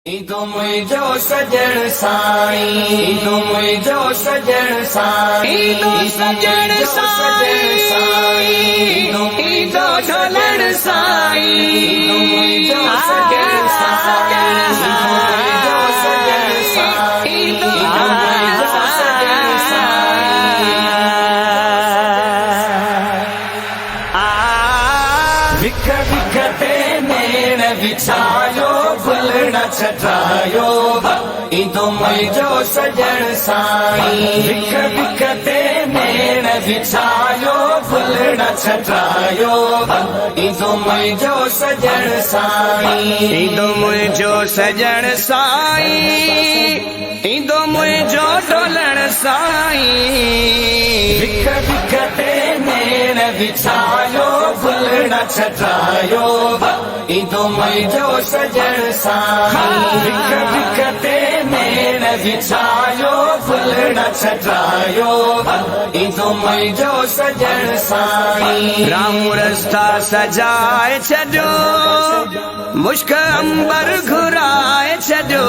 ईदो मुझो सजण साईं, ईदो मुझो सजण साईं, ईदो सजण साईं, ईदो ढोलण साईं, ईदो मुझो सजण साईं, ईदो सजण साईं, ईदो मुझो सजण साईं। विख विख ते नेण विछायो गुल न छटायो, ईदो मुझो सजण साईं। विख विख ते नेण विछायो गुल न छटायो, ईदो मुझो सजण साईं। ईदो मुझो सजण साईं, ईदो मुझो ढोलण साईं। विख विख ते नेण विछायो गुल न छटायो, ईदो मुझो सजण साईं। विख विख ते नेण विछायो गुल न छटायो, ईदो मुझो सजण साईं। राहूं रस्ता सजाए छॾियो, मुश्क अंबर घुराए छॾियो।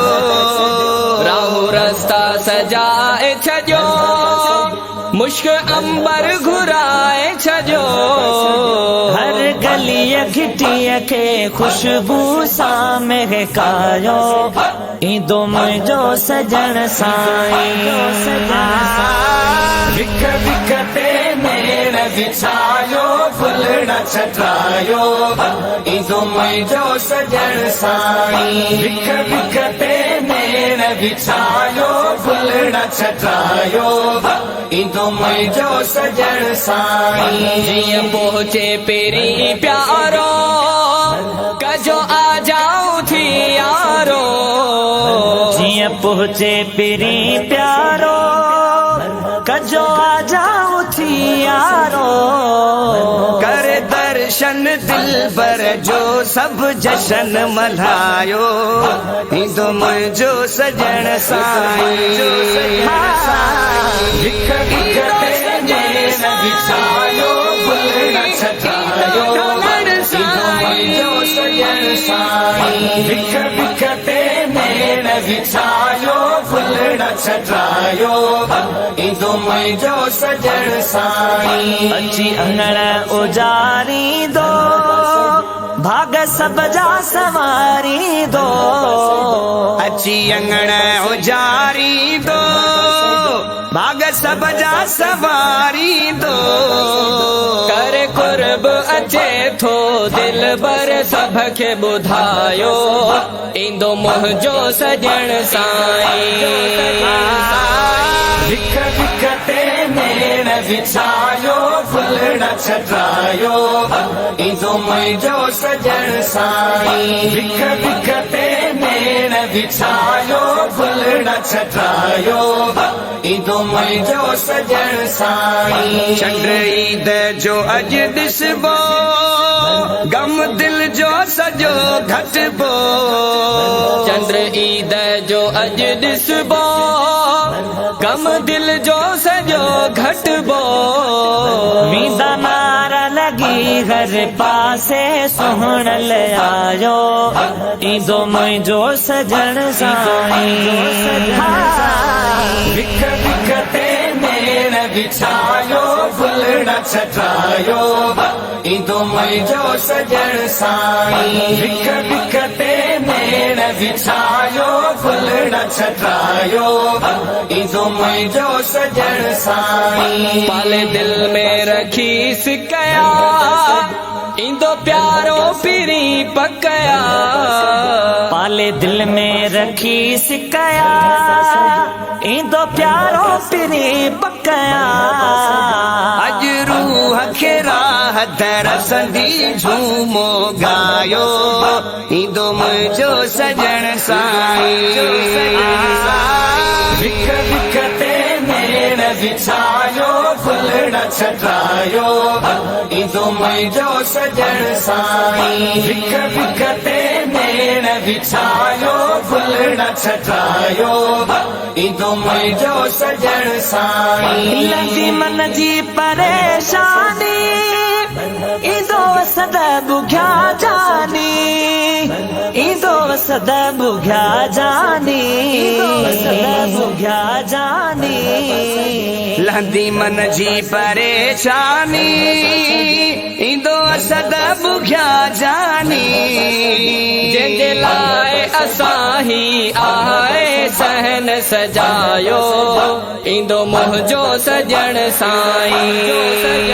राहूं रस्ता सजाए छॾियो, मुश्क अंबर घुराए छॾियो। हर गलीअ घिटीअ खे ख़ुशबू सां महकायो, ईदो मुझो सजण साईं। विख विख ते नेण विछायो गुल न छटायो, ईदो मुझो सजण साईं। विख विख ते नेण विछायो गुल न छटायो, ईदो मुझो सजण साईं। जीअं पहुचे पहिरीं प्यारो, कजो आ जाऊं थी यारो। जीअं पहुचे पहिरीं प्यारो, कजो आ जाऊं थी यारो। कर दर्शन दिलबर जो सब जशन मल्हायो, ईदो मुझो सजण साईं। विख विख ते नेण विछायो गुल न छटायो, ईदो मुझो सजण साईं। विख विख ते नेण विछायो गुल न छटायो, ईदो मुझो सजण साईं। अची अंगण उजारींदो, भाग सब जा सवारींदो। अची अंगण उजारींदो, भाग सब जा सवारींदो। कर कुर्ब अचे थो दिल बर सभ खे ॿुधायो, ईंदो मुंहिंजो सजण साईं। विख विख ते नेण विछायो गुल न छटायो, ईदो मुझो सजण साईं। विख विख ते नेण विछायो गुल न छटायो, ईदो मुझो सजण साईं। चंड ईद जो अॼु ॾिसबो, गम दिल जो सॼो घटबो। चंड ईद जो अॼु ॾिसबो, गम दिल जो सॼो घटबो। वींदा नारा लॻी हर पासे सुहिणल आयो, ईदो मुझो सजण साईं। विख विख ते नेण विछायो गुल न छटायो, ईदो मुझो सजण साईं। विख विख ते नेण विछायो गुल न छटायो, ईदो मुझो सजण साईं। पाले दिल में रखी सिकया, ईंदो प्यारो पिरी पकया। पाले दिल में रखी सिकया, ईंदो प्यारो पिरी पकया। अॼु रूह खे राह दरसंदी झूमो गायो, ईंदो मुझो सजण साईं। विख विख ते नेण विछायो गुल न छटायो, ईदो मुझो सजण साईं। विख विख ते नेण विछायो गुल न छटायो, ईदो मुझो सजण साईं। लॻी मन जी परेशानी, ईदो सद बुघिया जानी, ईदो असद बुघ्या जानी असद बुघ्या जानी लहंदी मन जी परेशानी ईंदो असद बुघ्या जानी जंहिंजे लाइ असां ही आहे सहन सजायो ईंदो मुंहिंजो सजण साईं